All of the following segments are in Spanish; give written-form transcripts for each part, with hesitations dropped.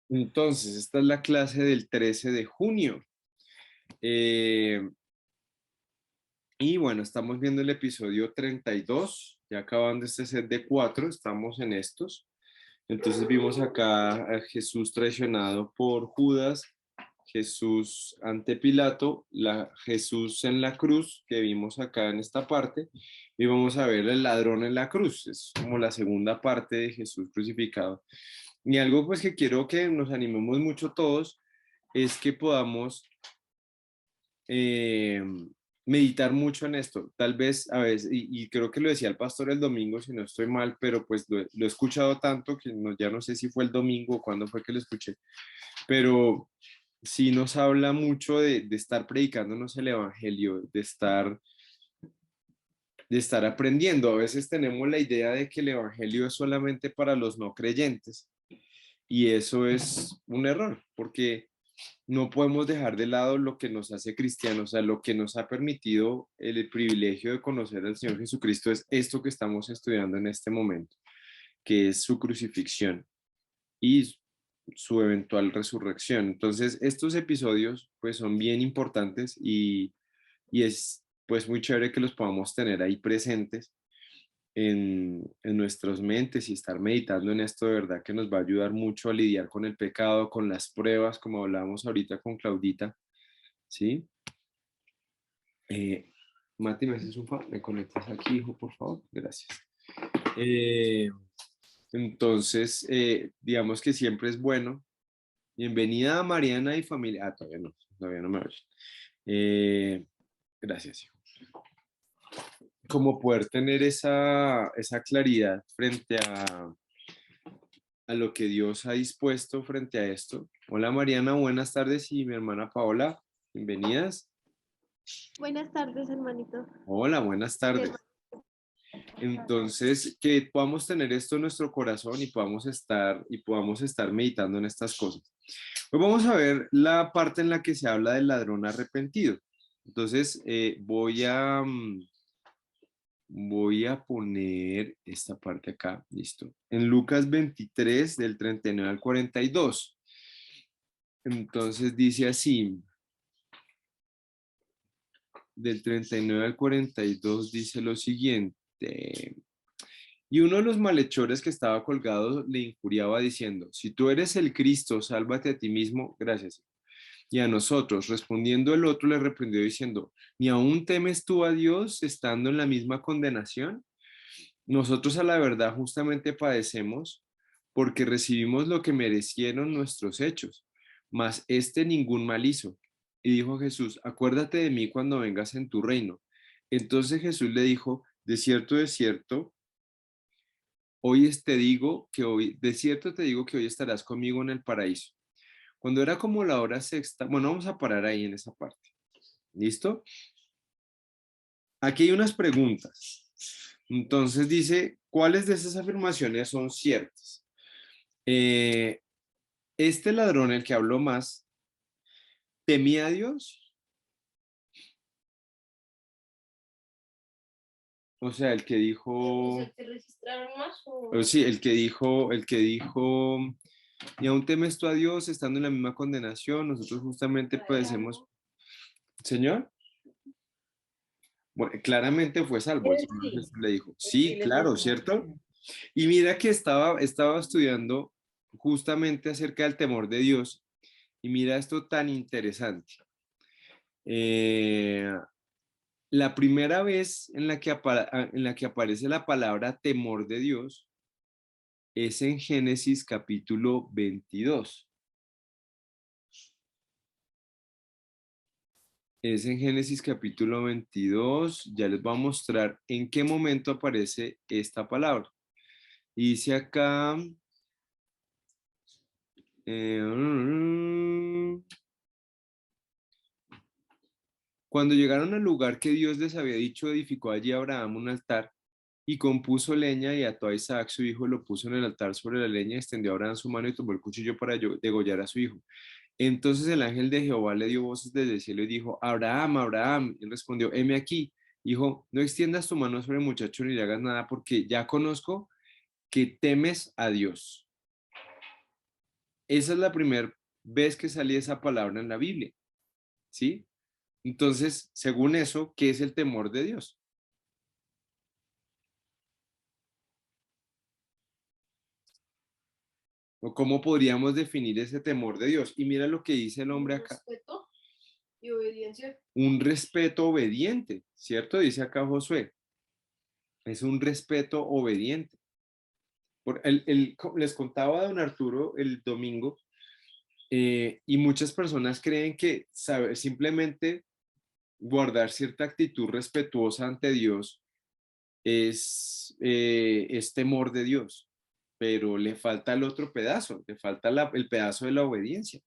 Entonces, esta es la clase del 13 de junio. Eh, y bueno, estamos viendo el episodio 32, ya acabando este set de 4, estamos en estos. Entonces vimos acá a Jesús traicionado por Judas, Jesús ante Pilato, Jesús en la cruz, que vimos acá en esta parte, y vamos a ver el ladrón en la cruz, es como la segunda parte de Jesús crucificado. Y algo pues que quiero que nos animemos mucho todos es que podamos eh, meditar mucho en esto. Tal vez a veces, y creo que lo decía el pastor el domingo, si no estoy mal, pero pues lo he escuchado tanto que ya no sé si fue el domingo o cuándo fue que lo escuché, pero sí nos habla mucho de estar predicándonos el evangelio, de estar aprendiendo. A veces tenemos la idea de que el evangelio es solamente para los no creyentes y eso es un error, porque no podemos dejar de lado lo que nos hace cristianos, o sea, lo que nos ha permitido el privilegio de conocer al Señor Jesucristo es esto que estamos estudiando en este momento, que es su crucifixión y su eventual resurrección. Entonces, estos episodios pues son bien importantes y es pues muy chévere que los podamos tener ahí presentes en nuestras mentes y estar meditando en esto de verdad que nos va a ayudar mucho a lidiar con el pecado, con las pruebas, como hablábamos ahorita con Claudita, ¿sí? Eh, Mati, ¿me haces un favor? ¿Me conectas aquí, hijo, por favor? Gracias. Eh, entonces, digamos que siempre es bueno. Bienvenida a Mariana y familia. Ah, todavía no me oyen. Gracias, hijo. Como poder tener esa claridad frente a lo que Dios ha dispuesto frente a esto. Hola Mariana, buenas tardes y mi hermana Paola, bienvenidas. Buenas tardes, hermanito. Hola, buenas tardes. Entonces, que podamos tener esto en nuestro corazón y podamos estar meditando en estas cosas. Hoy vamos a ver la parte en la que se habla del ladrón arrepentido. Entonces, voy a poner esta parte acá, listo. En Lucas 23, del 39 al 42. Entonces dice así, del 39 al 42 dice lo siguiente. Y uno de los malhechores que estaba colgado le injuriaba diciendo, si tú eres el Cristo, sálvate a ti mismo, gracias. Y a nosotros, respondiendo el otro, le reprendió diciendo, ¿ni aún temes tú a Dios estando en la misma condenación? Nosotros a la verdad justamente padecemos porque recibimos lo que merecieron nuestros hechos, mas este ningún mal hizo. Y dijo Jesús, acuérdate de mí cuando vengas en tu reino. Entonces Jesús le dijo, de cierto, de cierto te digo que hoy estarás conmigo en el paraíso. Cuando era como la hora sexta, bueno, vamos a parar ahí en esa parte. ¿Listo? Aquí hay unas preguntas. Entonces dice, ¿cuáles de esas afirmaciones son ciertas? Eh, este ladrón, el que habló más, ¿temía a Dios? O sea, el que dijo, ¿Se registraron más sí, el que dijo, y aún temes tú a Dios estando en la misma condenación, nosotros justamente padecemos, Señor, bueno, claramente fue salvo, el Señor Sí, Jesús le dijo, sí sí, le fue claro, ¿cierto? Y mira que estaba estudiando justamente acerca del temor de Dios, y mira esto tan interesante. Eh, la primera vez en la que aparece la palabra temor de Dios es en Génesis capítulo 22. Es en Génesis capítulo 22. Ya les voy a mostrar en qué momento aparece esta palabra. Y dice acá, eh, cuando llegaron al lugar que Dios les había dicho, edificó allí Abraham un altar y compuso leña y ató a Isaac su hijo, lo puso en el altar sobre la leña, extendió a Abraham su mano y tomó el cuchillo para degollar a su hijo. Entonces el ángel de Jehová le dio voces desde el cielo y dijo, Abraham, Abraham. Y él respondió, heme aquí. Hijo, no extiendas tu mano sobre el muchacho ni le hagas nada porque ya conozco que temes a Dios. Esa es la primera vez que sale esa palabra en la Biblia, ¿sí? Entonces, según eso, ¿qué es el temor de Dios? ¿O cómo podríamos definir ese temor de Dios? Y mira lo que dice el hombre acá. Respeto y obediencia. Un respeto obediente, ¿cierto? Dice acá Josué. Es un respeto obediente. Les contaba a don Arturo el domingo, y muchas personas creen que simplemente guardar cierta actitud respetuosa ante Dios es temor de Dios, pero le falta el otro pedazo, le falta el pedazo de la obediencia,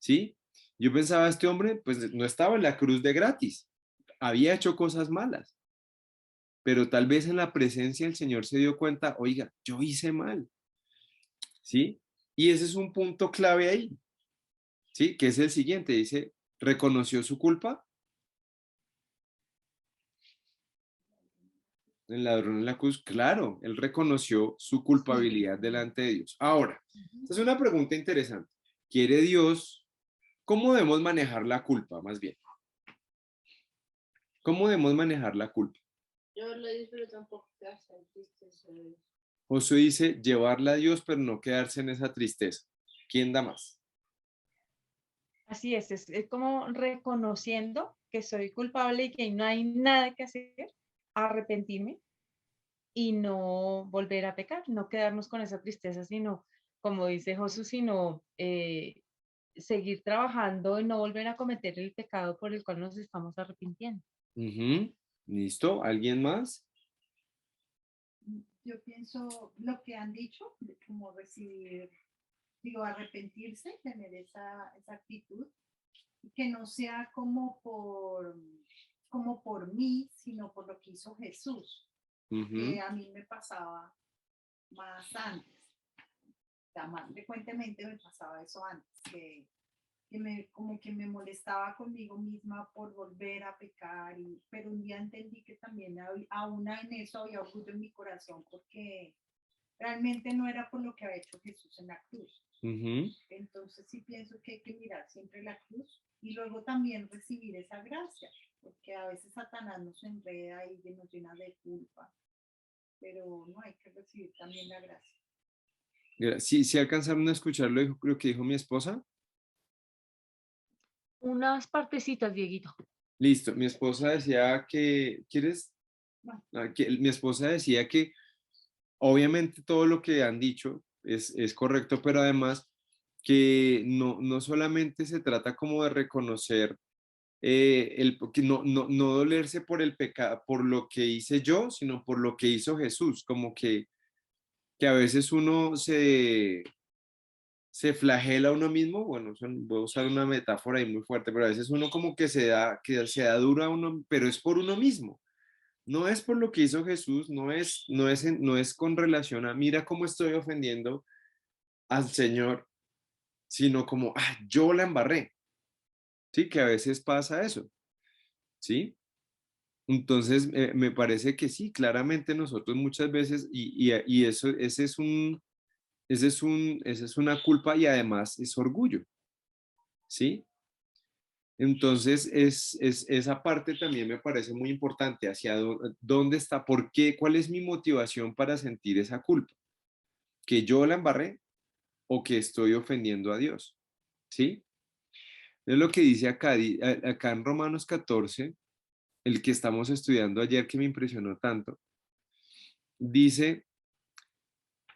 ¿sí? Yo pensaba, este hombre pues no estaba en la cruz de gratis, había hecho cosas malas, pero tal vez en la presencia del Señor se dio cuenta, oiga, yo hice mal, ¿sí? Y ese es un punto clave ahí, ¿sí? Que es el siguiente, dice, ¿reconoció su culpa? El ladrón en la cruz, claro, él reconoció su culpabilidad delante de Dios. Ahora, esta es una pregunta interesante. ¿Quiere Dios, cómo debemos manejar la culpa, más bien? ¿Cómo debemos manejar la culpa? Yo lo dije, pero tampoco te hacen tristes. Josué dice, llevarla a Dios, pero no quedarse en esa tristeza. ¿Quién da más? Así es como reconociendo que soy culpable y que no hay nada que hacer, arrepentirme y no volver a pecar, no quedarnos con esa tristeza, sino, como dice Jesús, sino seguir trabajando y no volver a cometer el pecado por el cual nos estamos arrepintiendo. Ujú. ¿Listo? ¿Alguien más? Yo pienso lo que han dicho, como recibir, digo, arrepentirse, tener esa actitud, y que no sea como por mí, sino por lo que hizo Jesús, que Ujú. a mí me pasaba más antes, o sea, más frecuentemente me pasaba eso antes, como que me molestaba conmigo misma por volver a pecar, pero un día entendí que también aún en eso había orgullo en mi corazón, porque realmente no era por lo que había hecho Jesús en la cruz. Ujú. Entonces sí pienso que hay que mirar siempre la cruz y luego también recibir esa gracia, porque a veces Satanás nos enreda y nos llena de culpa, pero no, hay que recibir también la gracia. Sí, sí alcanzaron a escucharlo, lo que dijo mi esposa. Unas partecitas, Dieguito. Listo, mi esposa decía que, ¿quieres? Bueno, Mi esposa decía que obviamente todo lo que han dicho es correcto, pero además que no solamente se trata como de reconocer, que no dolerse por el pecado, por lo que hice yo, sino por lo que hizo Jesús, como que a veces uno se flagela a uno mismo, bueno, voy a usar una metáfora ahí muy fuerte, pero a veces uno como que se da duro a uno, pero es por uno mismo. No es por lo que hizo Jesús, no es con relación a, mira cómo estoy ofendiendo al Señor, sino como, yo la embarré, ¿sí? Que a veces pasa eso, ¿sí? Entonces, me parece que sí, claramente nosotros muchas veces, y eso, esa es una culpa y además es orgullo, ¿sí? Entonces, esa parte también me parece muy importante, hacia dónde está, por qué, cuál es mi motivación para sentir esa culpa, que yo la embarré o que estoy ofendiendo a Dios, ¿sí? Es lo que dice acá, acá en Romanos 14, el que estamos estudiando ayer que me impresionó tanto, dice,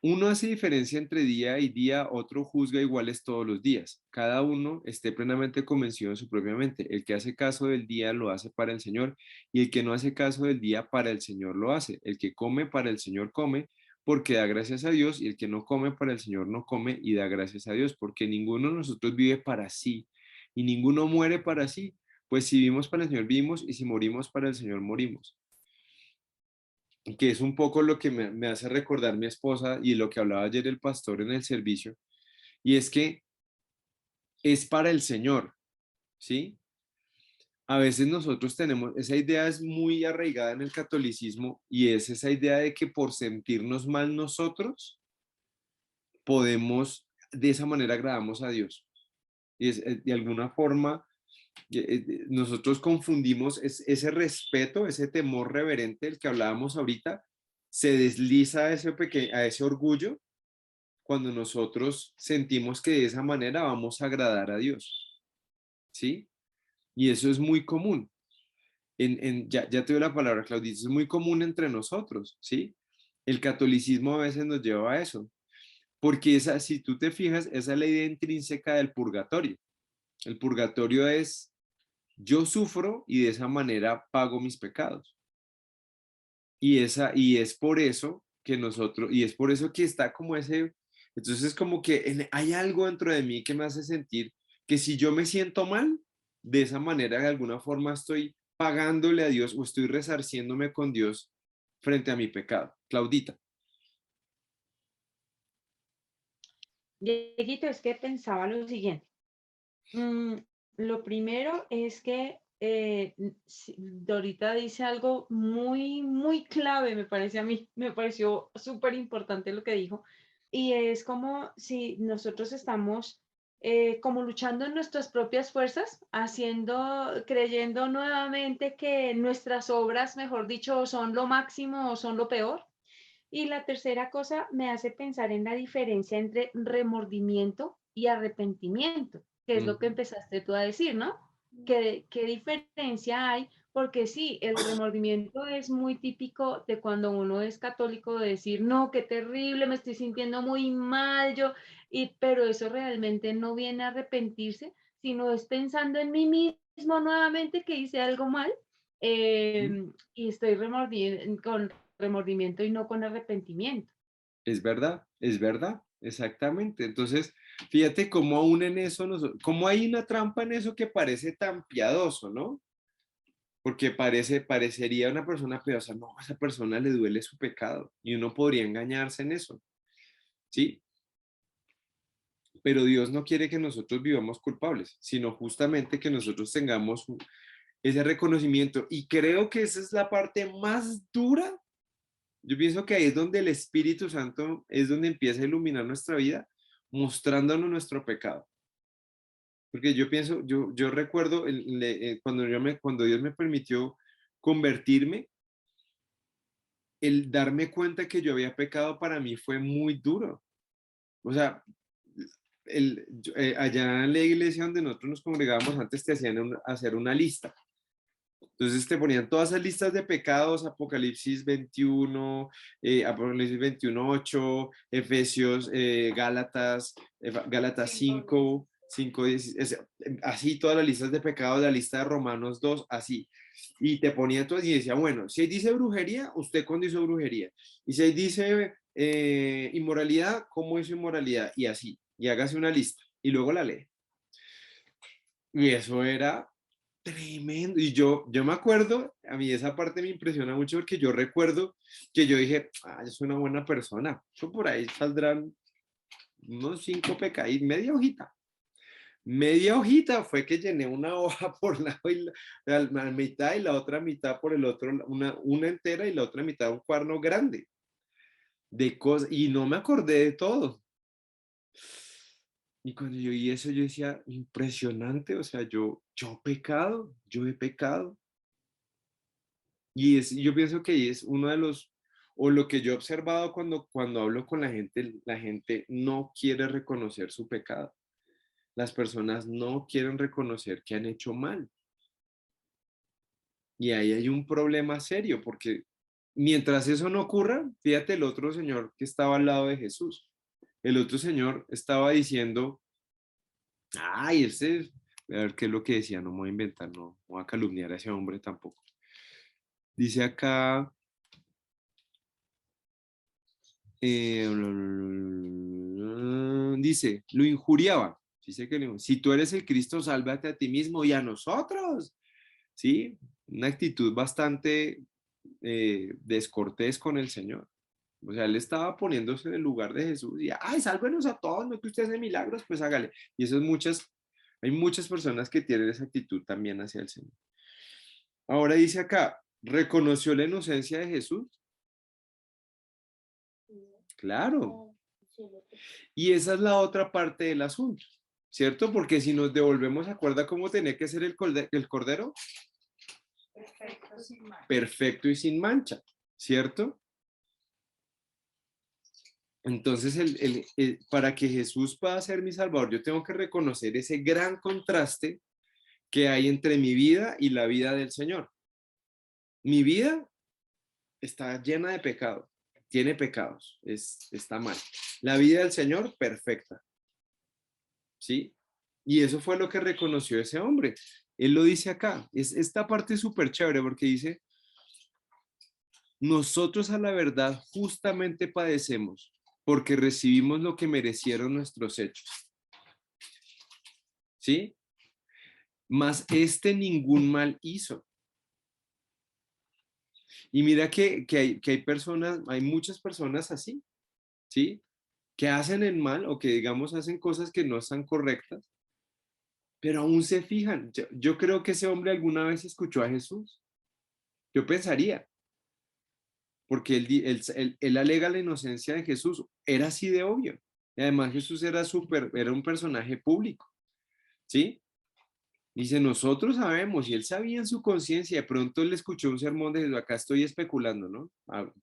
uno hace diferencia entre día y día, otro juzga iguales todos los días. Cada uno esté plenamente convencido en su propia mente. El que hace caso del día lo hace para el Señor y el que no hace caso del día para el Señor lo hace. El que come para el Señor come porque da gracias a Dios y el que no come para el Señor no come y da gracias a Dios porque ninguno de nosotros vive para sí y ninguno muere para sí. Pues si vivimos para el Señor vivimos y si morimos para el Señor morimos, que es un poco lo que me hace recordar mi esposa y lo que hablaba ayer el pastor en el servicio, y es que es para el Señor, ¿sí? A veces nosotros tenemos, esa idea es muy arraigada en el catolicismo y es esa idea de que por sentirnos mal nosotros podemos de esa manera agradamos a Dios. Y de alguna forma nosotros confundimos ese respeto, ese temor reverente del que hablábamos ahorita, se desliza a ese orgullo cuando nosotros sentimos que de esa manera vamos a agradar a Dios, ¿sí? Y eso es muy común. Ya te doy la palabra, Claudita, es muy común entre nosotros, ¿sí? El catolicismo a veces nos lleva a eso, porque si tú te fijas, esa es la idea intrínseca del purgatorio. El purgatorio es, yo sufro y de esa manera pago mis pecados. Y es por eso que y es por eso que está como entonces como que hay algo dentro de mí que me hace sentir que si yo me siento mal, de esa manera de alguna forma estoy pagándole a Dios o estoy resarciéndome con Dios frente a mi pecado. Claudita. Dieguito, es que pensaba lo siguiente. Mm, lo primero es que Dorita dice algo muy, muy clave, me parece a mí, me pareció súper importante lo que dijo, y es como si nosotros estamos como luchando en nuestras propias fuerzas, creyendo nuevamente que nuestras obras, mejor dicho, son lo máximo o son lo peor. Y la tercera cosa me hace pensar en la diferencia entre remordimiento y arrepentimiento, que es lo que Ujú. empezaste tú a decir, ¿no? ¿Qué diferencia hay? Porque sí, el remordimiento es muy típico de cuando uno es católico, de decir, no, qué terrible, me estoy sintiendo muy mal, pero eso realmente no viene a arrepentirse, sino es pensando en mí mismo nuevamente que hice algo mal y estoy con remordimiento y no con arrepentimiento. Es verdad, exactamente. Entonces, fíjate cómo aún en eso, cómo hay una trampa en eso que parece tan piadoso, ¿no? Porque parecería una persona piadosa, no, a esa persona le duele su pecado y uno podría engañarse en eso, ¿sí? Pero Dios no quiere que nosotros vivamos culpables, sino justamente que nosotros tengamos ese reconocimiento. Y creo que esa es la parte más dura. Yo pienso que ahí es donde el Espíritu Santo es donde empieza a iluminar nuestra vida, mostrándonos nuestro pecado. Porque yo pienso, yo recuerdo cuando Dios me permitió convertirme, el darme cuenta que yo había pecado para mí fue muy duro. O sea, allá en la iglesia donde nosotros nos congregábamos antes te hacían hacer una lista. Entonces te ponían todas esas listas de pecados, Apocalipsis 21, Apocalipsis 21:8, Efesios, Gálatas, Gálatas 5, 5, 10, así todas las listas de pecados, la lista de Romanos 2, así. Y te ponía todo y decía, bueno, si ahí dice brujería, ¿usted cuándo hizo brujería? Y si ahí dice inmoralidad, ¿cómo hizo inmoralidad? Y así, y hágase una lista y luego la lee. Y eso era tremendo. Y yo me acuerdo, a mí esa parte me impresiona mucho porque yo recuerdo que yo dije, yo soy una buena persona. Yo por ahí saldrán unos 5 pecados, media hojita. Media hojita fue que llené una hoja por la mitad y la otra mitad por el otro, una entera y la otra mitad un cuaderno grande de cosas. Y no me acordé de todo. Y cuando yo vi eso, yo decía, impresionante, o sea, yo he pecado. Yo pienso que ahí es uno de o lo que yo he observado cuando hablo con la gente no quiere reconocer su pecado. Las personas no quieren reconocer que han hecho mal. Y ahí hay un problema serio, porque mientras eso no ocurra, fíjate el otro señor que estaba al lado de Jesús. El otro señor estaba diciendo, a ver qué es lo que decía, no me voy a inventar, no voy a calumniar a ese hombre tampoco. Dice acá, dice, lo injuriaba. Dice que si tú eres el Cristo, sálvate a ti mismo y a nosotros. ¿Sí? Una actitud bastante descortés con el Señor. O sea, él estaba poniéndose en el lugar de Jesús y, sálvenos a todos, no que usted hace milagros, pues hágale. Y eso hay muchas personas que tienen esa actitud también hacia el Señor. Ahora dice acá, ¿reconoció la inocencia de Jesús? Claro. Sí, lo que- Y esa es la otra parte del asunto, ¿cierto? Porque si nos devolvemos, ¿acuerda cómo tenía que ser el cordero? Perfecto, sin mal. Perfecto y sin mancha, ¿cierto? Entonces, para que Jesús pueda ser mi Salvador, yo tengo que reconocer ese gran contraste que hay entre mi vida y la vida del Señor. Mi vida está llena de pecado, tiene pecados, está mal. La vida del Señor, perfecta, ¿sí? Y eso fue lo que reconoció ese hombre. Él lo dice acá. Esta parte es súper chévere porque dice, nosotros a la verdad justamente padecemos porque recibimos lo que merecieron nuestros hechos. ¿Sí? Mas este ningún mal hizo. Y mira que hay personas, hay muchas personas así, ¿sí? Que hacen el mal o que digamos hacen cosas que no están correctas, pero aún se fijan. Yo creo que ese hombre alguna vez escuchó a Jesús. Yo pensaría, porque él alega la inocencia de Jesús. Era así de obvio. Y además Jesús era un personaje público, ¿sí? Dice, nosotros sabemos, y él sabía en su conciencia, de pronto él escuchó un sermón de Jesús, acá estoy especulando, ¿no?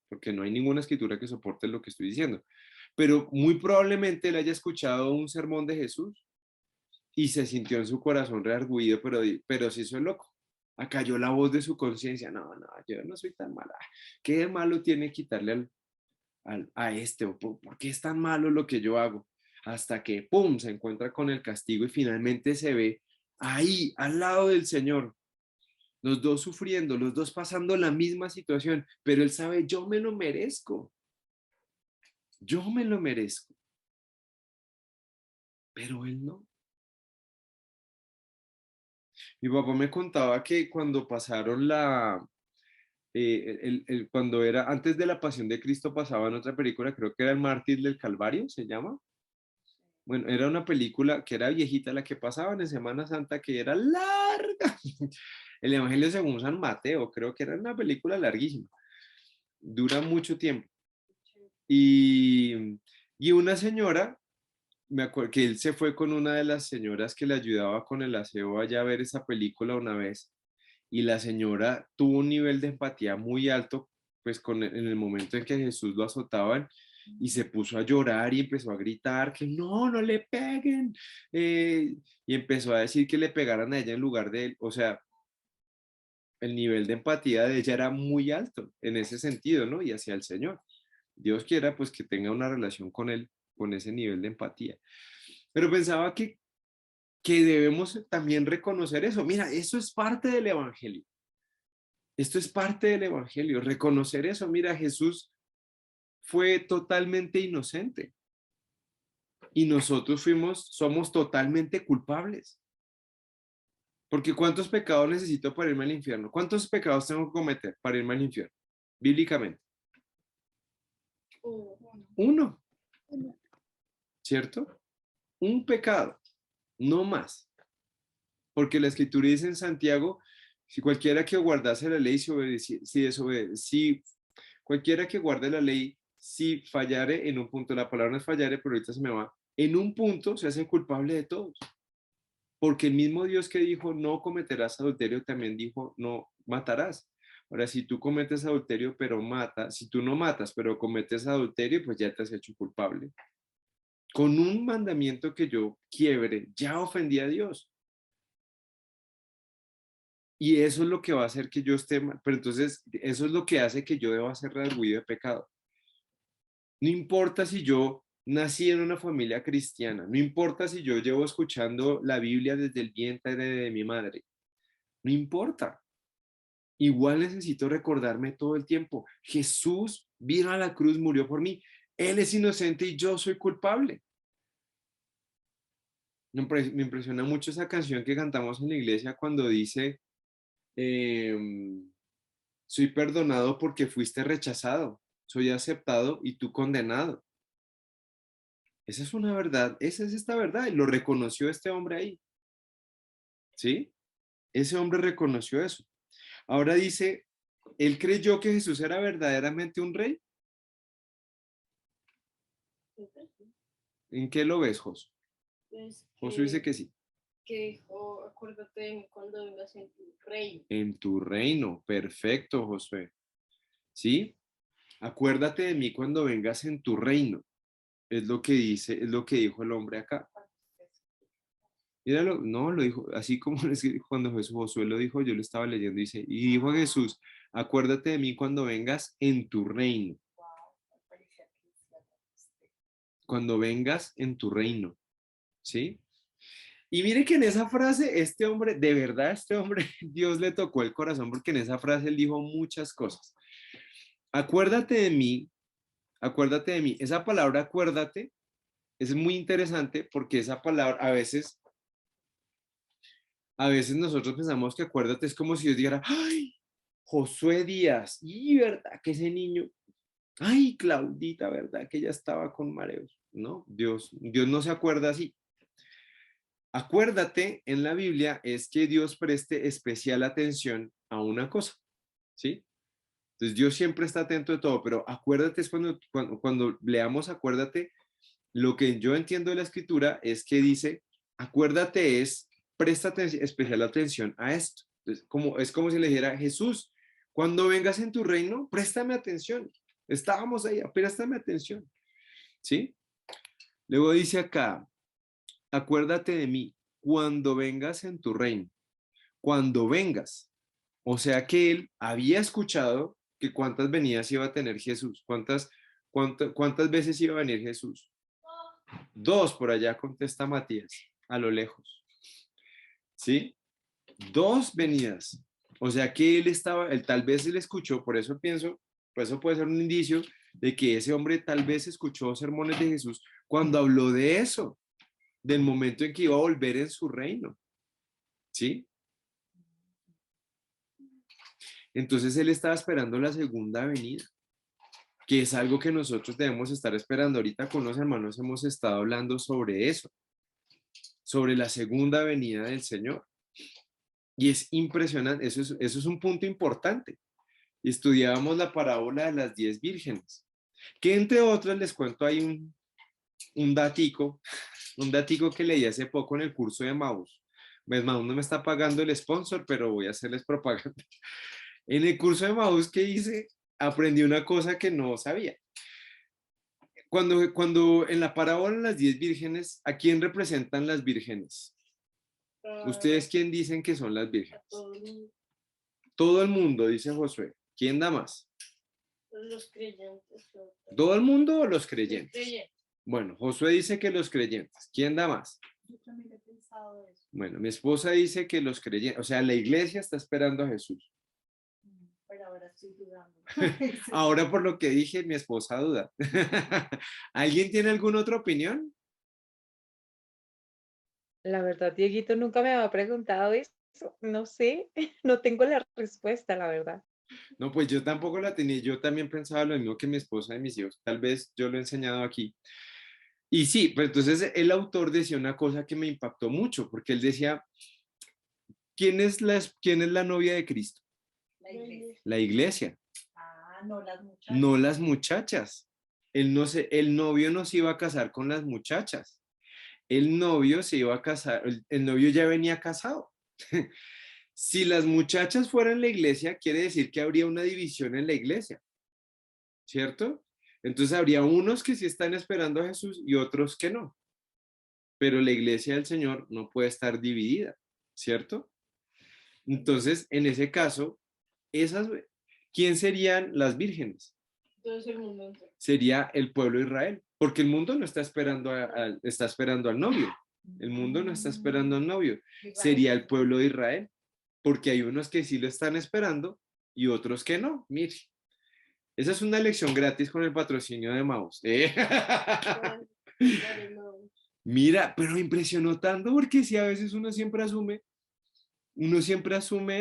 Porque no hay ninguna escritura que soporte lo que estoy diciendo, pero muy probablemente él haya escuchado un sermón de Jesús y se sintió en su corazón reargüido, pero sí soy loco. Acalló la voz de su conciencia, no, yo no soy tan mala. ¿Qué de malo tiene quitarle a este? ¿O por qué es tan malo lo que yo hago? Hasta que, ¡pum!, se encuentra con el castigo y finalmente se ve ahí, al lado del Señor, los dos sufriendo, los dos pasando la misma situación, pero él sabe, yo me lo merezco, pero él no. Mi papá me contaba que cuando pasaron cuando era antes de la Pasión de Cristo pasaban otra película, creo que era El Mártir del Calvario, se llama. Bueno, era una película que era viejita, la que pasaban en Semana Santa, que era larga. El Evangelio según San Mateo, creo que era una película larguísima. Dura mucho tiempo. Y una señora, me acuerdo que él se fue con una de las señoras que le ayudaba con el aseo allá a ver esa película una vez. Y la señora tuvo un nivel de empatía muy alto, pues en el momento en que Jesús lo azotaban y se puso a llorar y empezó a gritar que no le peguen. Y empezó a decir que le pegaran a ella en lugar de él. O sea, el nivel de empatía de ella era muy alto en ese sentido, ¿no? Y hacia el Señor. Dios quiera pues que tenga una relación con él, con ese nivel de empatía. Pero pensaba que debemos también reconocer eso. Mira, eso es parte del Evangelio. Esto es parte del Evangelio, reconocer eso. Mira, Jesús fue totalmente inocente y nosotros somos totalmente culpables. Porque ¿cuántos pecados necesito para irme al infierno? ¿Cuántos pecados tengo que cometer para irme al infierno? Bíblicamente. Uno, ¿cierto? Un pecado, no más. Porque la Escritura dice en Santiago, si cualquiera que guardase la ley, si cualquiera que guarde la ley, si fallare en un punto, la palabra no es fallare, pero ahorita se me va, en un punto se hace culpable de todos. Porque el mismo Dios que dijo no cometerás adulterio, también dijo no matarás. Ahora, si tú cometes adulterio, pero si tú no matas, pero cometes adulterio, pues ya te has hecho culpable. Con un mandamiento que yo quiebre, ya ofendí a Dios. Y eso es lo que va a hacer que yo esté mal. Pero entonces, eso es lo que hace que yo deba ser redarguido de pecado. No importa si yo nací en una familia cristiana, no importa si yo llevo escuchando la Biblia desde el vientre de mi madre, no importa. Igual necesito recordarme todo el tiempo, Jesús vino a la cruz, murió por mí, Él es inocente y yo soy culpable. Me impresiona mucho esa canción que cantamos en la iglesia cuando dice, soy perdonado porque fuiste rechazado, soy aceptado y tú condenado. Esa es una verdad, esa es esta verdad y lo reconoció este hombre ahí. ¿Sí? Ese hombre reconoció eso. Ahora dice, él creyó que Jesús era verdaderamente un rey. ¿En qué lo ves, Josué? Pues Josué dice que sí. que dijo, acuérdate de mí cuando vengas en tu reino. En tu reino. Perfecto, Josué. ¿Sí? Acuérdate de mí cuando vengas en tu reino. Es lo que dice, es lo que dijo el hombre acá. Míralo, no, lo dijo, así como es que cuando Josué lo dijo, yo lo estaba leyendo, dice, y dijo a Jesús, acuérdate de mí cuando vengas en tu reino. Cuando vengas en tu reino. ¿Sí? Y mire que en esa frase, este hombre, de verdad, este hombre, Dios le tocó el corazón porque en esa frase él dijo muchas cosas. Acuérdate de mí, acuérdate de mí. Esa palabra acuérdate es muy interesante porque esa palabra a veces nosotros pensamos que acuérdate es como si Dios dijera, ay, Josué Díaz, y verdad que ese niño, ay, Claudita, verdad que ella estaba con mareos. No, Dios no se acuerda así. Acuérdate en la Biblia es que Dios preste especial atención a una cosa, ¿sí? Entonces Dios siempre está atento de todo, pero acuérdate es cuando leamos acuérdate, lo que yo entiendo de la escritura es que dice, acuérdate es, especial atención a esto. Entonces, es como si le dijera, Jesús, cuando vengas en tu reino, préstame atención. Estábamos ahí, préstame atención, ¿sí? Luego dice acá, acuérdate de mí cuando vengas en tu reino, cuando vengas. O sea que él había escuchado que cuántas venidas iba a tener Jesús, cuántas veces iba a venir Jesús. 2 por allá, contesta Matías, a lo lejos. ¿Sí? 2 venidas. O sea que él tal vez él escuchó, por eso pienso, por eso puede ser un indicio de que ese hombre tal vez escuchó sermones de Jesús cuando habló de eso, del momento en que iba a volver en su reino. ¿Sí? Entonces él estaba esperando la segunda venida, que es algo que nosotros debemos estar esperando. Ahorita con los hermanos hemos estado hablando sobre eso, sobre la segunda venida del Señor. Y es impresionante, eso es un punto importante. Estudiábamos la parábola de las 10 vírgenes, que entre otras les cuento ahí un datico que leí hace poco en el curso de Maús. Maús no me está pagando el sponsor, pero voy a hacerles propaganda. En el curso de Maús que hice, aprendí una cosa que no sabía. Cuando en la parábola de las 10 vírgenes, ¿a quién representan las vírgenes? ¿Ustedes quién dicen que son las vírgenes? Todo el mundo, dice Josué. ¿Quién da más? Los creyentes. ¿Todo el mundo o los creyentes? Los creyentes. Bueno, Josué dice que los creyentes. ¿Quién da más? Yo también he pensado eso. Bueno, mi esposa dice que los creyentes, o sea, la iglesia está esperando a Jesús. Pero ahora estoy dudando. Ahora por lo que dije, mi esposa duda. ¿Alguien tiene alguna otra opinión? La verdad, Dieguito nunca me había preguntado eso. No sé, no tengo la respuesta, la verdad. No, pues yo tampoco la tenía. Yo también pensaba lo mismo que mi esposa y mis hijos. Tal vez yo lo he enseñado aquí. Y sí, pues entonces el autor decía una cosa que me impactó mucho, porque él decía, ¿quién es la novia de Cristo? La iglesia. La iglesia, Ah, no las muchachas. no las muchachas. El novio no se iba a casar con las muchachas. El novio se iba a casar, el novio ya venía casado. Si las muchachas fueran la iglesia, quiere decir que habría una división en la iglesia, ¿cierto? Entonces habría unos que sí están esperando a Jesús y otros que no. Pero la iglesia del Señor no puede estar dividida, ¿cierto? Entonces, en ese caso, ¿quién serían las vírgenes? Entonces el mundo entero. Sería el pueblo de Israel, porque el mundo no está esperando, está esperando al novio. El mundo no está esperando al novio. Sería el pueblo de Israel, porque hay unos que sí lo están esperando y otros que no. Mire, esa es una lección gratis con el patrocinio de Maus. Mira, pero me impresionó tanto porque sí, a veces uno siempre asume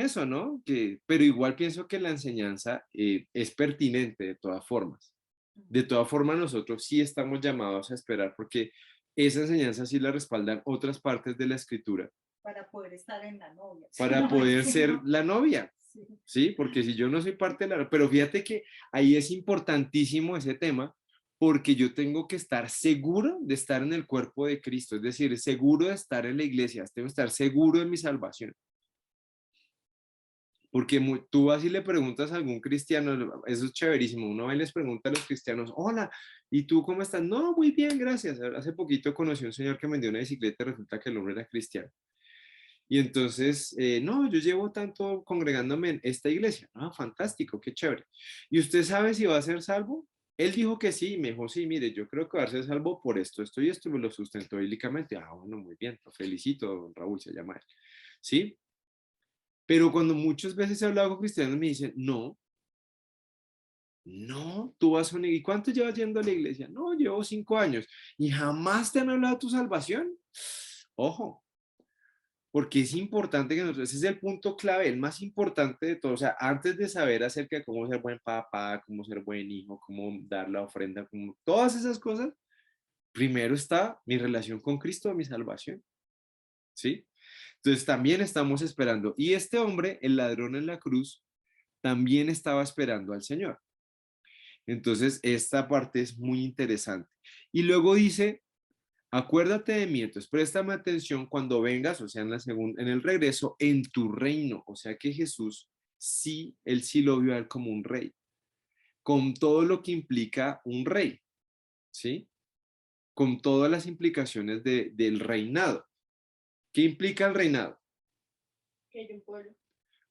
eso, ¿no? Pero igual pienso que la enseñanza es pertinente de todas formas. De todas formas, nosotros sí estamos llamados a esperar porque esa enseñanza sí la respaldan otras partes de la escritura. Para poder estar en la novia. Para poder ser la novia. Sí, porque si yo no soy parte de la... Pero fíjate que ahí es importantísimo ese tema, porque yo tengo que estar seguro de estar en el cuerpo de Cristo, es decir, seguro de estar en la iglesia, tengo que estar seguro de mi salvación. Porque tú vas y le preguntas a algún cristiano, eso es chéverísimo, uno va y les pregunta a los cristianos, hola, ¿y tú cómo estás? No, muy bien, gracias. Hace poquito conocí a un señor que me dio una bicicleta y resulta que el hombre era cristiano. Y entonces, no, yo llevo tanto congregándome en esta iglesia. Ah, fantástico, qué chévere. ¿Y usted sabe si va a ser salvo? Él dijo que sí, me dijo, sí, mire, yo creo que va a ser salvo por esto y esto, y me lo sustentó bíblicamente. Ah, bueno, muy bien, lo felicito, don Raúl se llama él. ¿Sí? Pero cuando muchas veces he hablado con cristianos me dicen, no, no, tú vas a una iglesia. ¿Y cuánto llevas yendo a la iglesia? No, llevo 5 años. ¿Y jamás te han hablado de tu salvación? Ojo, porque es importante que nosotros, ese es el punto clave, el más importante de todo. O sea, antes de saber acerca de cómo ser buen papá, cómo ser buen hijo, cómo dar la ofrenda, como todas esas cosas, primero está mi relación con Cristo, mi salvación. ¿Sí? Entonces también estamos esperando. Y este hombre, el ladrón en la cruz, también estaba esperando al Señor. Entonces, esta parte es muy interesante. Y luego dice, acuérdate de mí, entonces préstame atención cuando vengas, o sea, en el regreso, en tu reino. O sea que Jesús, sí, él sí lo vio a él como un rey, con todo lo que implica un rey, ¿sí? Con todas las implicaciones del reinado. ¿Qué implica el reinado? Que hay un pueblo.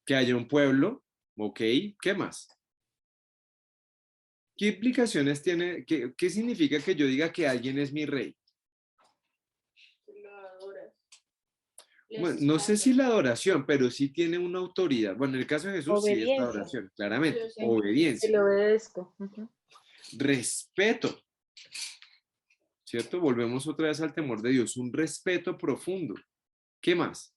Que haya un pueblo, ¿ok? ¿Qué más? ¿Qué implicaciones tiene? ¿Qué significa que yo diga que alguien es mi rey? Que lo adoras. Bueno, no sé si la adoración, pero sí tiene una autoridad. Bueno, en el caso de Jesús sí es la Obediencia. adoración, claramente. Sí, sí. Que Obediencia, le obedezco. Ujú. respeto, ¿cierto? Volvemos otra vez al temor de Dios, un respeto profundo. ¿Qué más?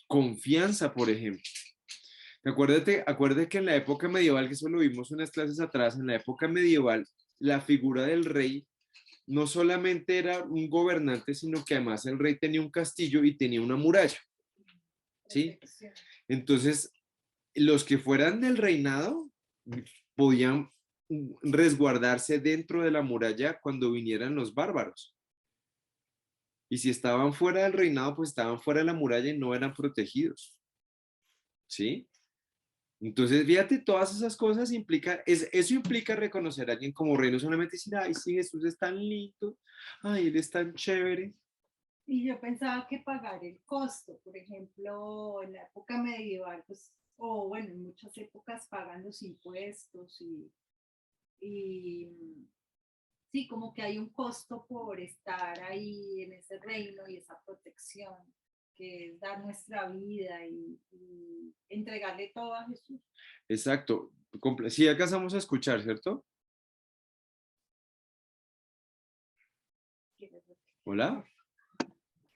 Confianza, por ejemplo. Acuérdate que en la época medieval, que eso lo vimos unas clases atrás, en la época medieval, la figura del rey no solamente era un gobernante, sino que además el rey tenía un castillo y tenía una muralla, ¿sí? Protección. Entonces, los que fueran del reinado podían resguardarse dentro de la muralla cuando vinieran los bárbaros. Y si estaban fuera del reinado, pues estaban fuera de la muralla y no eran protegidos, ¿sí? Entonces, fíjate, todas esas cosas eso implica reconocer a alguien como rey, no solamente decir, ay, sí, Jesús es tan lindo, ay, él es tan chévere. Y yo pensaba que pagar el costo, por ejemplo, en la época medieval, pues, o bueno, en muchas épocas pagan los impuestos y sí, como que hay un costo por estar ahí en ese reino y esa protección, que es dar nuestra vida y entregarle todo a Jesús. Exacto. Sí, acá vamos a escuchar, ¿cierto? Hola.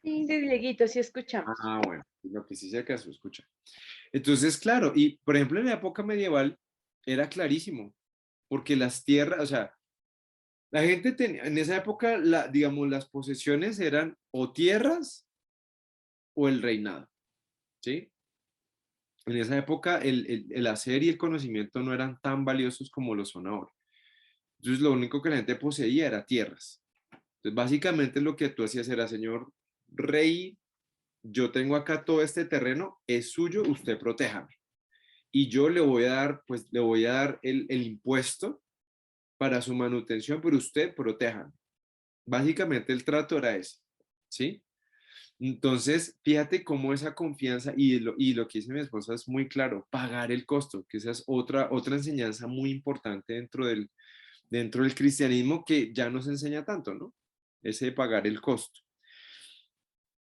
Sí, Dieguito, sí escuchamos. Ah, bueno, lo que sí se acaso escucha. Entonces, claro, y por ejemplo en la época medieval era clarísimo, porque las tierras, o sea, la gente tenía, en esa época, digamos, las posesiones eran o tierras o el reinado, ¿sí? En esa época el hacer y el conocimiento no eran tan valiosos como lo son ahora. Entonces lo único que la gente poseía era tierras. Entonces básicamente lo que tú hacías era, señor rey, yo tengo acá todo este terreno, es suyo, usted protéjame. Y yo le voy a dar, pues le voy a dar el impuesto para su manutención, pero usted protéjame. Básicamente el trato era ese, ¿sí? Entonces, fíjate cómo esa confianza y lo que dice mi esposa es muy claro, pagar el costo, que esa es otra enseñanza muy importante dentro del cristianismo que ya nos enseña tanto, ¿no? Ese de pagar el costo.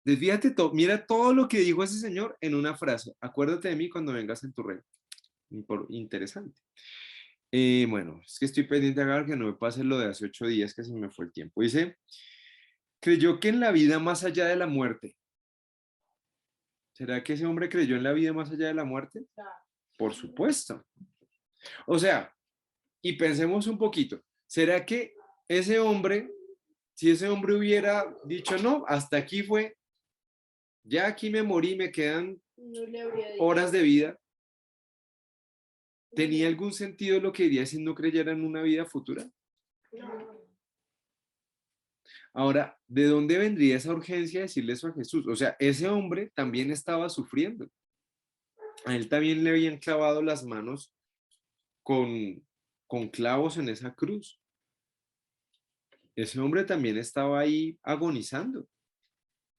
Entonces, fíjate, mira todo lo que dijo ese señor en una frase, acuérdate de mí cuando vengas en tu reino. Interesante. Bueno, es que estoy pendiente de que no me pase lo de hace 8 días que se me fue el tiempo. Dice, creyó que en la vida más allá de la muerte. ¿Será que ese hombre creyó en la vida más allá de la muerte? Por supuesto. O sea, y pensemos un poquito, ¿será que ese hombre, si ese hombre hubiera dicho, no, hasta aquí fue, ya aquí me morí, me quedan No le habría dicho. horas de vida, ¿Tenía algún sentido lo que diría si no creyera en una vida futura? No. Ahora, ¿de dónde vendría esa urgencia de decirle eso a Jesús? O sea, ese hombre también estaba sufriendo. A él también le habían clavado las manos con, con clavos en esa cruz. Ese hombre también estaba ahí agonizando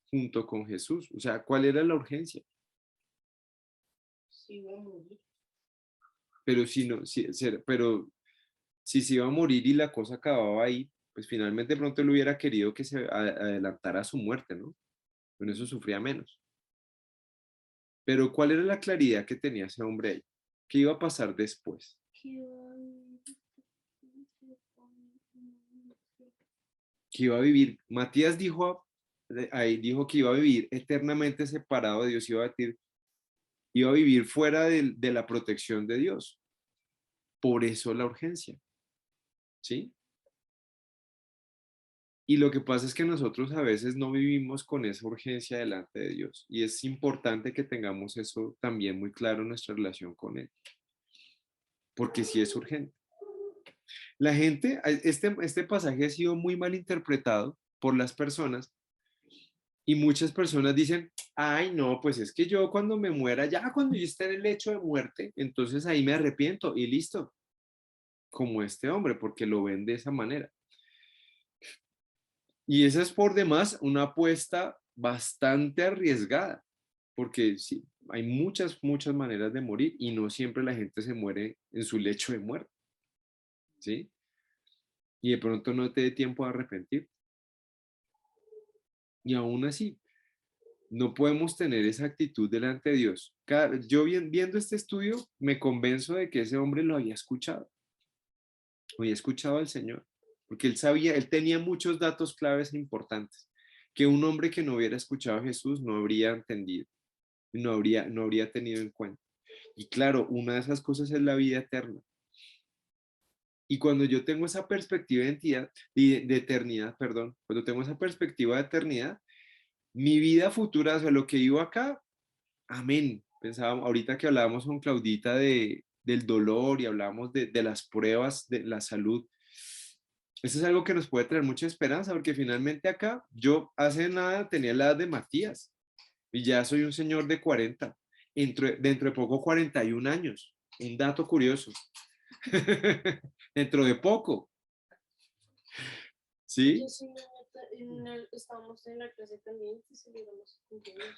junto con Jesús. O sea, ¿cuál era la urgencia? Sí, voy a morir. Pero si no, pero si se iba a morir y la cosa acababa ahí, pues finalmente pronto él hubiera querido que se adelantara a su muerte, ¿no? Con eso sufría menos. Pero ¿cuál era la claridad que tenía ese hombre ahí? ¿Qué iba a pasar después? Que iba a vivir, Matías dijo, ahí dijo que iba a vivir eternamente separado de Dios, iba a vivir fuera de la protección de Dios. Por eso la urgencia, ¿sí? Y lo que pasa es que nosotros a veces no vivimos con esa urgencia delante de Dios. Y es importante que tengamos eso también muy claro en nuestra relación con Él. Porque sí es urgente. La gente, este pasaje ha sido muy mal interpretado por las personas y muchas personas dicen, ay, no, pues es que yo cuando me muera, ya cuando yo esté en el lecho de muerte, entonces ahí me arrepiento y listo, como este hombre, porque lo ven de esa manera. Y esa es por demás una apuesta bastante arriesgada, porque sí, hay muchas maneras de morir y no siempre la gente se muere en su lecho de muerte, ¿sí? Y de pronto no te dé tiempo a arrepentir. Y aún así, no podemos tener esa actitud delante de Dios. Yo viendo este estudio, me convenzo de que ese hombre lo había escuchado al Señor, porque él sabía, él tenía muchos datos claves e importantes, que un hombre que no hubiera escuchado a Jesús no habría entendido, no habría tenido en cuenta. Y claro, una de esas cosas es la vida eterna. Y cuando yo tengo esa perspectiva de eternidad, perdón, cuando tengo esa perspectiva de eternidad, mi vida futura, o sea, lo que vivo acá, amén. Pensábamos, ahorita que hablábamos con Claudita del dolor y hablábamos de las pruebas de la salud, eso es algo que nos puede traer mucha esperanza, porque finalmente acá, yo hace nada tenía la edad de Matías y ya soy un señor de 40, dentro de poco 41 años. Un dato curioso. Dentro de poco, ¿sí? Yo sí, estábamos en la clase también y celebramos el cumpleaños.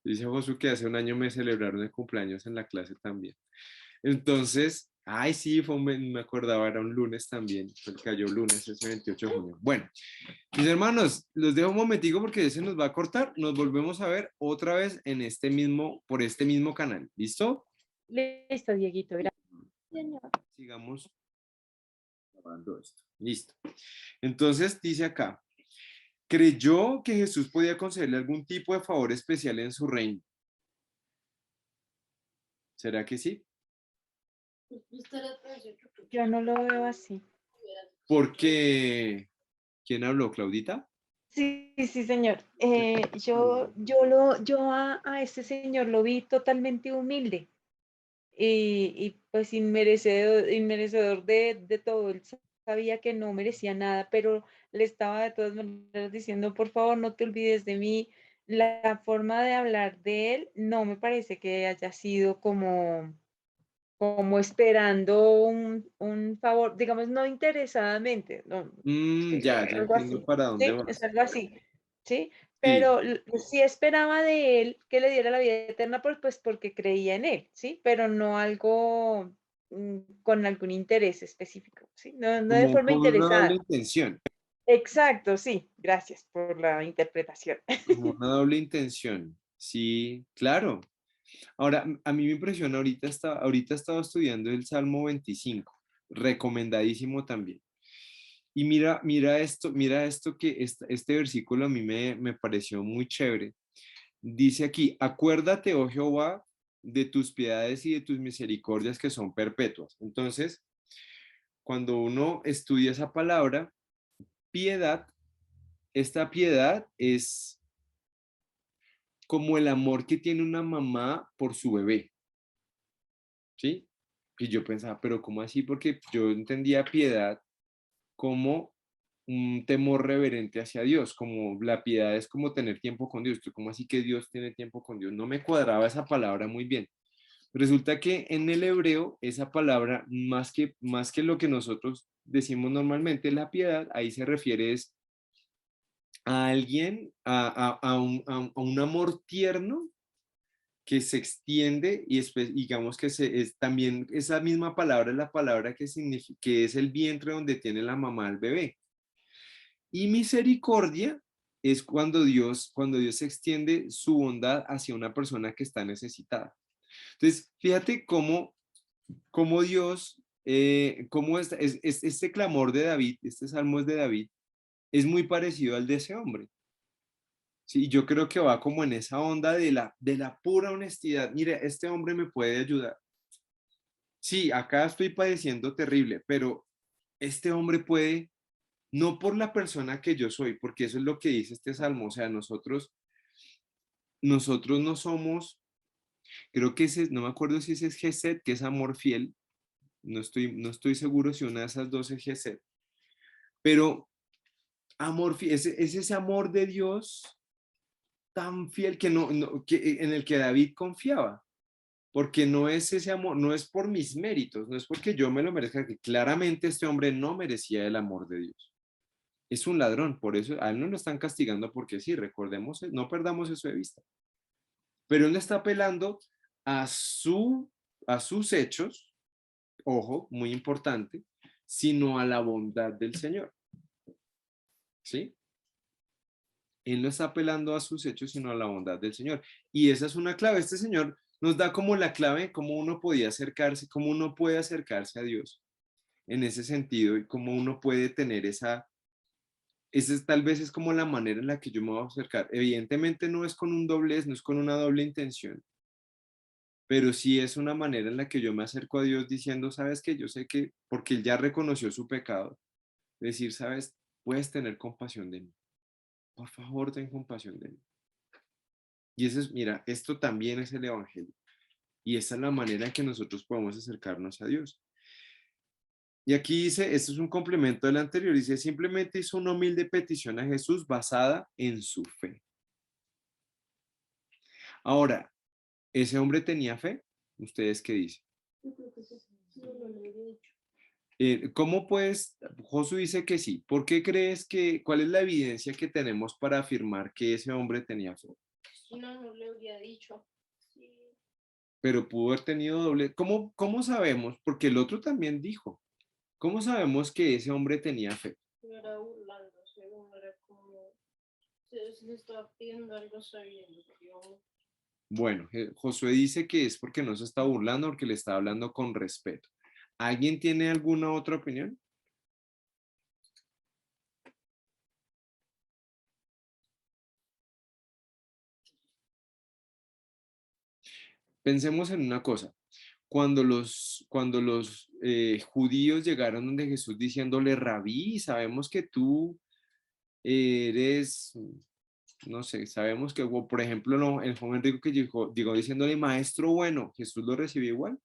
Dice Josu que hace un año me celebraron el cumpleaños en la clase también. Entonces, ay, sí, me acordaba, era un lunes también, cayó lunes, ese 28 de junio. Bueno, mis hermanos, los dejo un momentico porque ese nos va a cortar. Nos volvemos a ver otra vez por este mismo canal. ¿Listo? Listo, Dieguito, gracias. Sigamos grabando esto. Listo. Entonces, dice acá, creyó que Jesús podía concederle algún tipo de favor especial en su reino. ¿Será que sí? Yo no lo veo así. Porque, ¿quién habló, Claudita? Sí, sí, señor. Yo a este señor lo vi totalmente humilde y pues inmerecedor de todo. Él sabía que no merecía nada, pero le estaba de todas maneras diciendo, por favor, no te olvides de mí. La forma de hablar de él no me parece que haya sido como esperando un favor, digamos, no interesadamente, no, sí, Ya algo entiendo así, para dónde ¿sí? Es vas. algo así, ¿sí? Sí, Pero sí esperaba de él que le diera la vida eterna, pues porque creía en él, ¿sí? Pero no algo con algún interés específico, ¿sí? No, no de como forma con una doble interesada. intención, Exacto, sí, gracias por la interpretación. como una doble intención. Sí, claro. Ahora, a mí me impresiona, ahorita estaba estudiando el Salmo 25, recomendadísimo también. Y mira esto que este versículo a mí me pareció muy chévere. Dice aquí, acuérdate, oh Jehová, de tus piedades y de tus misericordias que son perpetuas. Entonces, cuando uno estudia esa palabra, piedad, esta piedad es como el amor que tiene una mamá por su bebé, ¿sí? Y yo pensaba, pero ¿cómo así? Porque yo entendía piedad como un temor reverente hacia Dios, como la piedad es como tener tiempo con Dios. ¿Cómo así que Dios tiene tiempo con Dios? No me cuadraba esa palabra muy bien. Resulta que en el hebreo esa palabra, más que lo que nosotros decimos normalmente, la piedad, ahí se refiere es a alguien, a un amor tierno que se extiende y digamos que es también esa misma palabra es la palabra que es el vientre donde tiene la mamá al bebé. Y misericordia es cuando Dios extiende su bondad hacia una persona que está necesitada. Entonces, fíjate cómo Dios, cómo este clamor de David, este salmo es de David, es muy parecido al de ese hombre. Sí, yo creo que va como en esa onda de la pura honestidad. Mire, este hombre me puede ayudar. Sí, acá estoy padeciendo terrible, pero este hombre puede, no por la persona que yo soy, porque eso es lo que dice este salmo. O sea, nosotros no somos, creo que no me acuerdo si ese es Gesed, que es amor fiel. No estoy seguro si una de esas dos es Gesed. Pero amor fiel, es ese amor de Dios tan fiel en el que David confiaba. Porque no es ese amor, no es por mis méritos, no es porque yo me lo merezca, que claramente este hombre no merecía el amor de Dios. Es un ladrón, por eso a él no lo están castigando porque sí, recordemos, no perdamos eso de vista. Pero él no está apelando a, a sus hechos, ojo, muy importante, sino a la bondad del Señor. ¿Sí? Él no está apelando a sus hechos, sino a la bondad del Señor. Y esa es una clave. Este Señor nos da como la clave de cómo uno podía acercarse, cómo uno puede acercarse a Dios en ese sentido y cómo uno puede tener tal vez es como la manera en la que yo me voy a acercar. Evidentemente no es con un doblez, no es con una doble intención, pero sí es una manera en la que yo me acerco a Dios diciendo, sabes que yo sé que, porque Él ya reconoció su pecado, decir, sabes, puedes tener compasión de mí. Por favor, ten compasión de mí. Y eso es, mira, esto también es el Evangelio. Y esa es la manera en que nosotros podemos acercarnos a Dios. Y aquí dice, esto es un complemento del anterior, dice, simplemente hizo una humilde petición a Jesús basada en su fe. Ahora, ¿ese hombre tenía fe? ¿Ustedes qué dicen? Yo creo que sí. No, no lo había dicho. ¿Cómo pues? Josu dice que sí. ¿Por qué crees cuál es la evidencia que tenemos para afirmar que ese hombre tenía fe? No, no le habría dicho. Sí. Pero pudo haber tenido doble. ¿Cómo sabemos? Porque el otro también dijo. ¿Cómo sabemos que ese hombre tenía fe? Me era burlando, según era como. Se estaba pidiendo algo sabiendo. Yo, Bueno, Josué dice que es porque no se está burlando, porque le está hablando con respeto. ¿Alguien tiene alguna otra opinión? Pensemos en una cosa. Cuando los judíos llegaron donde Jesús diciéndole, Rabí, sabemos que tú eres, no sé, sabemos que, o por ejemplo, no, el joven rico que llegó diciéndole, maestro bueno, Jesús lo recibió igual,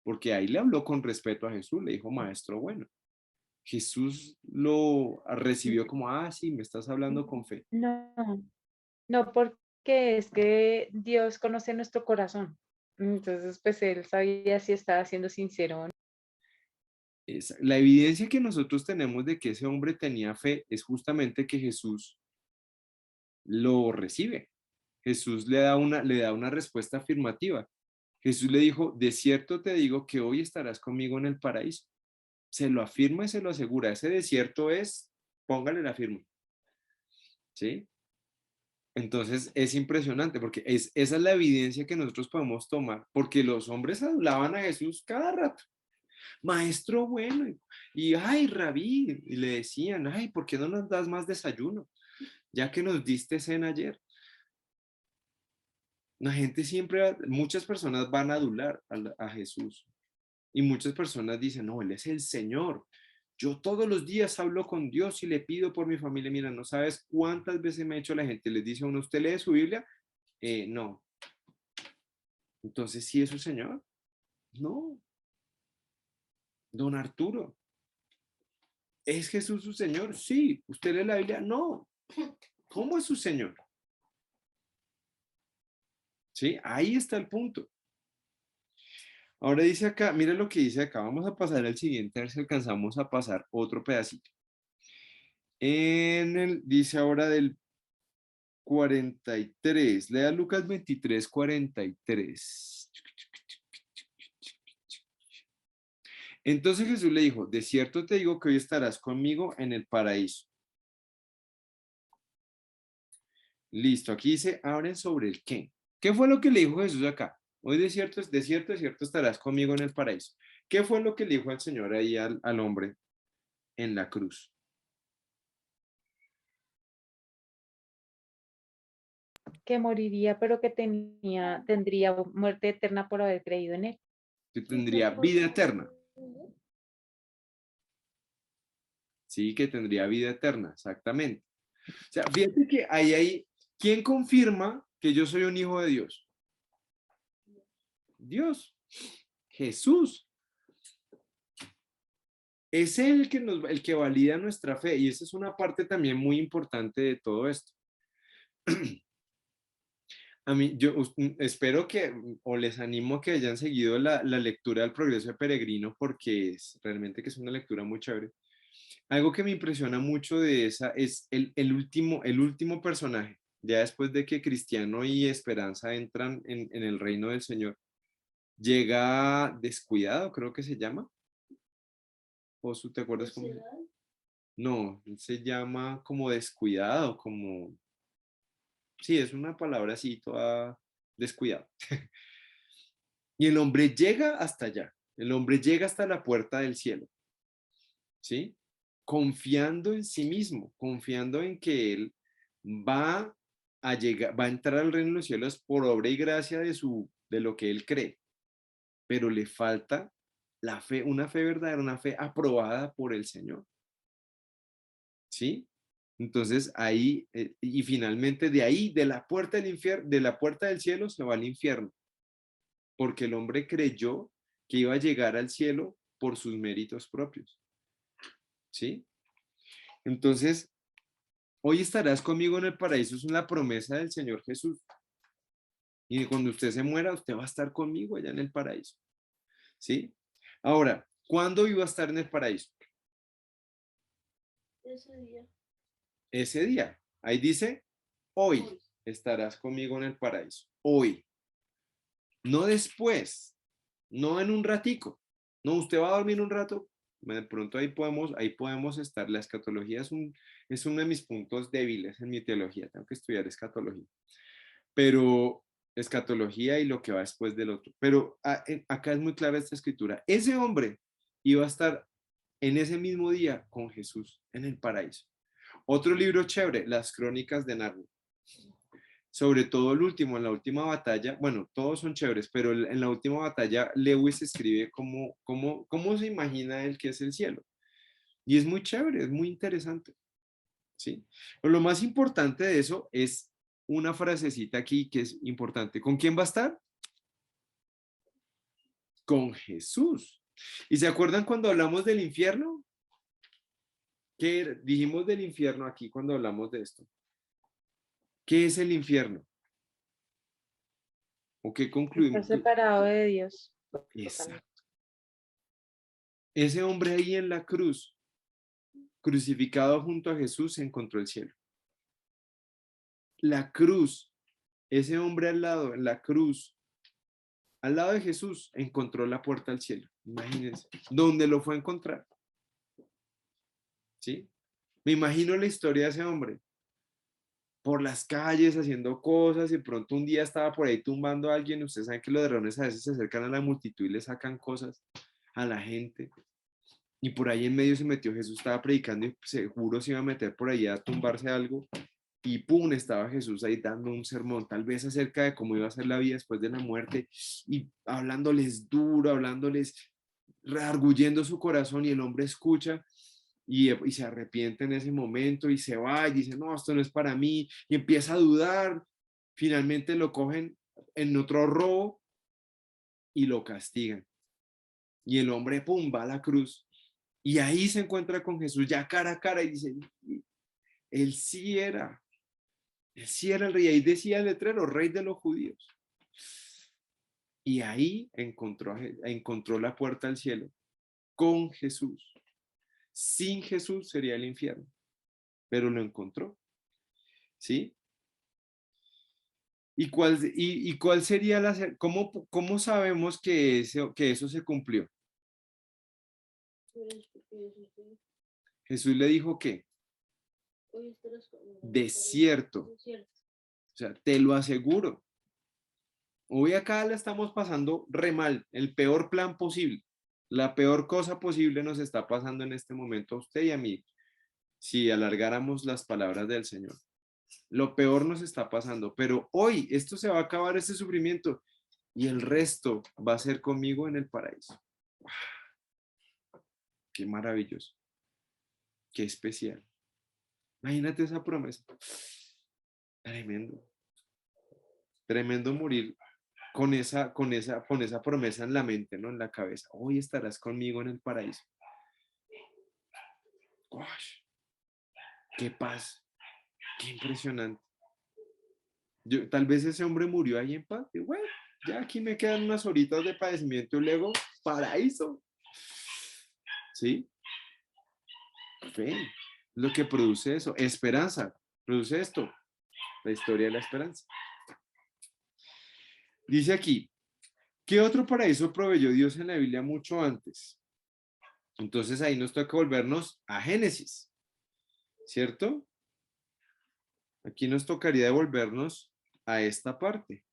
porque ahí le habló con respeto a Jesús, le dijo, maestro bueno. Jesús lo recibió como, sí, me estás hablando con fe. No, no, porque es que Dios conoce nuestro corazón. Entonces, pues él sabía si estaba siendo sincero o no. La evidencia que nosotros tenemos de que ese hombre tenía fe es justamente que Jesús lo recibe. Jesús le da una respuesta afirmativa. Jesús le dijo, de cierto te digo que hoy estarás conmigo en el paraíso. Se lo afirma y se lo asegura. Ese de cierto es, póngale la firma. ¿Sí? Entonces es impresionante porque esa es la evidencia que nosotros podemos tomar, porque los hombres adulaban a Jesús cada rato. Maestro bueno, ay, rabí, y le decían, ay, ¿por qué no nos das más desayuno? Ya que nos diste cena ayer. La gente siempre, muchas personas van a adular a Jesús y muchas personas dicen, no, Él es el Señor. Yo todos los días hablo con Dios y le pido por mi familia. Mira, no sabes cuántas veces me ha hecho la gente, les dice a uno, ¿usted lee su Biblia? No. Entonces, ¿sí es su Señor? No. Don Arturo, ¿es Jesús su Señor? Sí. ¿Usted lee la Biblia? No. ¿Cómo es su Señor? ¿Sí? Ahí está el punto. Ahora dice acá, mira lo que dice acá. Vamos a pasar al siguiente, a ver si alcanzamos a pasar otro pedacito. Dice ahora del 43. Lea Lucas 23, 43. Entonces Jesús le dijo, de cierto te digo que hoy estarás conmigo en el paraíso. Listo, aquí dice, hablen sobre el qué. ¿Qué fue lo que le dijo Jesús acá? Hoy de cierto estarás conmigo en el paraíso. ¿Qué fue lo que le dijo al Señor ahí al hombre en la cruz? Que moriría, pero que tendría muerte eterna por haber creído en él. Que tendría vida eterna. Sí, que tendría vida eterna, exactamente. O sea, fíjate que ahí, ¿quién confirma que yo soy un hijo de Dios? Dios, Jesús. Es el que valida nuestra fe, y esa es una parte también muy importante de todo esto. A mí, yo espero que, o les animo a que hayan seguido la lectura del Progreso de Peregrino, porque es realmente que es una lectura muy chévere. Algo que me impresiona mucho de esa es el último personaje, ya después de que Cristiano y Esperanza entran en el reino del Señor, llega Descuidado, creo que se llama. ¿O te acuerdas cómo? No, se llama como Descuidado, como... Sí, es una palabra así, toda descuidado. Y el hombre llega hasta allá, el hombre llega hasta la puerta del cielo, ¿sí? Confiando en sí mismo, confiando en que él va a llegar, va a entrar al reino de los cielos por obra y gracia de lo que él cree, pero le falta la fe, una fe verdadera, una fe aprobada por el Señor, ¿sí? Entonces ahí, y finalmente de ahí, de la puerta del infierno, de la puerta del cielo se va al infierno, porque el hombre creyó que iba a llegar al cielo por sus méritos propios, ¿sí? Entonces, hoy estarás conmigo en el paraíso, es una promesa del Señor Jesús. Y cuando usted se muera, usted va a estar conmigo allá en el paraíso, ¿sí? Ahora, ¿cuándo iba a estar en el paraíso? Ese día. Ese día. Ahí dice, hoy estarás conmigo en el paraíso. Hoy. No después, no en un ratico. No, usted va a dormir un rato. De pronto ahí podemos estar. La escatología es uno de mis puntos débiles en mi teología. Tengo que estudiar escatología. Pero escatología y lo que va después del otro. Pero acá es muy clara esta escritura. Ese hombre iba a estar en ese mismo día con Jesús en el paraíso. Otro libro chévere, Las Crónicas de Narnia. Sobre todo el último, en la última batalla, bueno, todos son chéveres, pero en la última batalla Lewis escribe cómo se imagina él que es el cielo. Y es muy chévere, es muy interesante, ¿sí? Pero lo más importante de eso es una frasecita aquí que es importante. ¿Con quién va a estar? Con Jesús. ¿Y se acuerdan cuando hablamos del infierno? ¿Qué dijimos del infierno aquí cuando hablamos de esto? ¿Qué es el infierno? ¿O qué Está concluimos? separado de Dios. Exacto. Ese hombre ahí en la cruz, crucificado junto a Jesús, encontró el cielo. La cruz, ese hombre al lado, en la cruz, al lado de Jesús, encontró la puerta al cielo. Imagínense, ¿dónde lo fue a encontrar? ¿Sí? Me imagino la historia de ese hombre. Por las calles haciendo cosas y pronto un día estaba por ahí tumbando a alguien. Ustedes saben que los ladrones a veces se acercan a la multitud y le sacan cosas a la gente. Y por ahí en medio se metió Jesús, estaba predicando y seguro se iba a meter por ahí a tumbarse algo. Y pum, estaba Jesús ahí dando un sermón, tal vez acerca de cómo iba a ser la vida después de la muerte y hablándoles duro, hablándoles, rearguyendo su corazón y el hombre escucha y se arrepiente en ese momento y se va y dice, no, esto no es para mí y empieza a dudar. Finalmente lo cogen en otro robo y lo castigan. Y el hombre, pum, va a la cruz. Y ahí se encuentra con Jesús ya cara a cara y dice, él sí era el rey. Ahí decía el letrero, rey de los judíos. Y ahí encontró la puerta al cielo con Jesús. Sin Jesús sería el infierno, pero lo encontró. ¿Sí? ¿Y cuál sería cómo sabemos que eso se cumplió? Pero es porque Jesús dijo, Jesús le dijo que hoy estarás conmigo en el desierto, desierto. o sea, te lo aseguro. Hoy acá la estamos pasando re mal, el peor plan posible. La peor cosa posible nos está pasando en este momento a usted y a mí, si alargáramos las palabras del Señor. Lo peor nos está pasando, pero hoy esto se va a acabar, este sufrimiento, y el resto va a ser conmigo en el paraíso. Qué maravilloso, qué especial. Imagínate esa promesa. Tremendo. Tremendo morir con esa promesa en la mente, ¿no? En la cabeza. Hoy estarás conmigo en el paraíso. ¡Gosh! ¡Qué paz! ¡Qué impresionante! Tal vez ese hombre murió ahí en paz. Y bueno, ya aquí me quedan unas horitas de padecimiento y luego paraíso. ¿Sí? Fe. Lo que produce eso. Esperanza. Produce esto. La historia de la esperanza. Dice aquí, ¿qué otro paraíso proveyó Dios en la Biblia mucho antes? Entonces ahí nos toca volvernos a Génesis, ¿cierto? Aquí nos tocaría devolvernos a esta parte.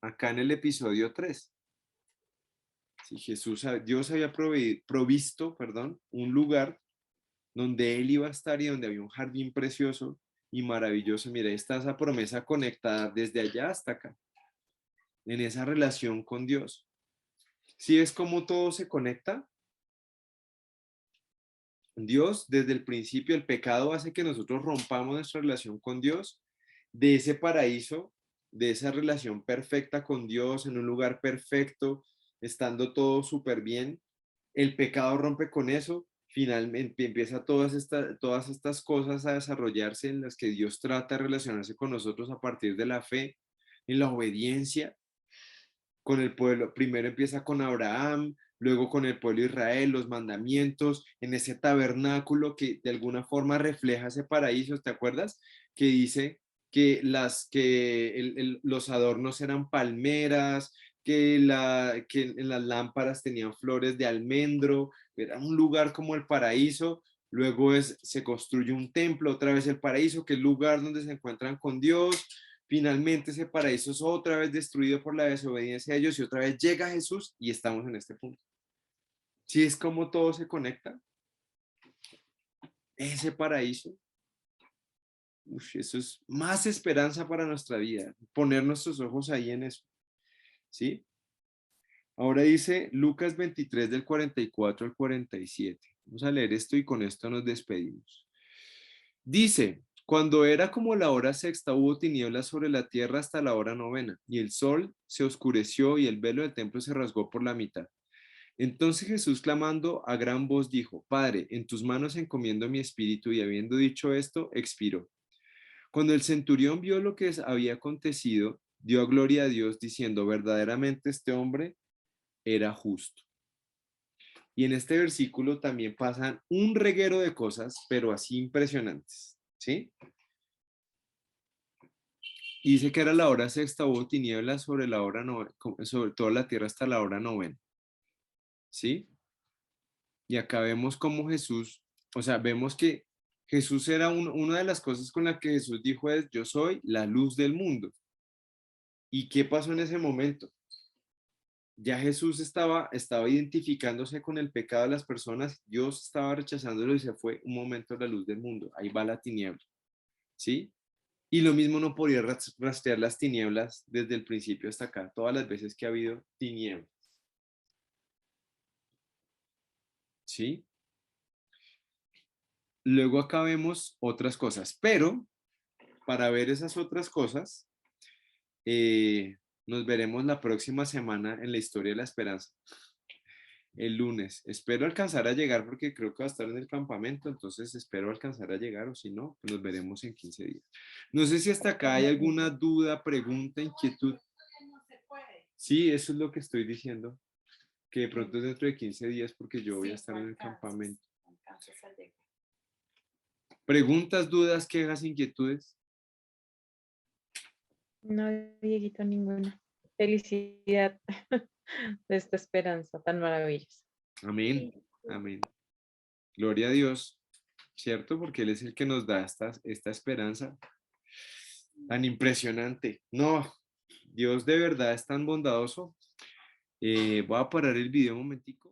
Acá en el episodio 3. Si Dios había provisto, un lugar donde él iba a estar y donde había un jardín precioso y maravilloso. Mira, ahí está esa promesa conectada desde allá hasta acá, en esa relación con Dios. ¿Sí es como todo se conecta? Dios, desde el principio, el pecado hace que nosotros rompamos nuestra relación con Dios, de ese paraíso, de esa relación perfecta con Dios, en un lugar perfecto, estando todo súper bien. El pecado rompe con eso, finalmente empieza todas estas cosas a desarrollarse en las que Dios trata de relacionarse con nosotros a partir de la fe, en la obediencia, con el pueblo. Primero empieza con Abraham, luego con el pueblo de Israel, los mandamientos, en ese tabernáculo que de alguna forma refleja ese paraíso, ¿te acuerdas? Que dice que los adornos eran palmeras, que en las lámparas tenían flores de almendro, era un lugar como el paraíso. Luego se construye un templo, otra vez el paraíso, que es el lugar donde se encuentran con Dios. Finalmente ese paraíso es otra vez destruido por la desobediencia de ellos y otra vez llega Jesús y estamos en este punto. ¿Sí es como todo se conecta? Ese paraíso. Eso es más esperanza para nuestra vida, poner nuestros ojos ahí en eso. ¿Sí? Ahora dice Lucas 23 del 44 al 47. Vamos a leer esto y con esto nos despedimos. Dice, cuando era como la hora sexta, hubo tinieblas sobre la tierra hasta la hora novena, y el sol se oscureció y el velo del templo se rasgó por la mitad. Entonces Jesús, clamando a gran voz, dijo, Padre, en tus manos encomiendo mi espíritu, y habiendo dicho esto, expiró. Cuando el centurión vio lo que había acontecido, dio gloria a Dios, diciendo, verdaderamente este hombre era justo. Y en este versículo también pasan un reguero de cosas, pero así impresionantes, ¿sí? Y dice que era la hora sexta, hubo tinieblas sobre la hora novena, sobre toda la tierra hasta la hora novena, ¿sí? Y acá vemos cómo Jesús, o sea, vemos que Jesús era una de las cosas con las que Jesús dijo es, yo soy la luz del mundo. ¿Y qué pasó en ese momento? Ya Jesús estaba identificándose con el pecado de las personas, Dios estaba rechazándolo y se fue un momento la luz del mundo, ahí va la tiniebla, ¿sí? Y lo mismo no podía rastrear las tinieblas desde el principio hasta acá, todas las veces que ha habido tinieblas, ¿sí? Luego acá vemos otras cosas, pero para ver esas otras cosas, Nos veremos la próxima semana en la historia de la esperanza. El lunes. Espero alcanzar a llegar porque creo que va a estar en el campamento, entonces espero alcanzar a llegar o si no, pues nos veremos en 15 días. No sé si hasta acá hay alguna duda, pregunta, inquietud. No se puede. Sí, eso es lo que estoy diciendo, que de pronto es dentro de 15 días porque yo voy a Sí, estar no en el alcanzas, campamento. no alcanzas a llegar. Preguntas, dudas, quejas, inquietudes. No, Dieguito, ninguna. Felicidad de esta esperanza tan maravillosa. Amén. Amén. Gloria a Dios, ¿cierto? Porque Él es el que nos da esta esperanza tan impresionante. No, Dios de verdad es tan bondadoso. Voy a parar el video un momentico.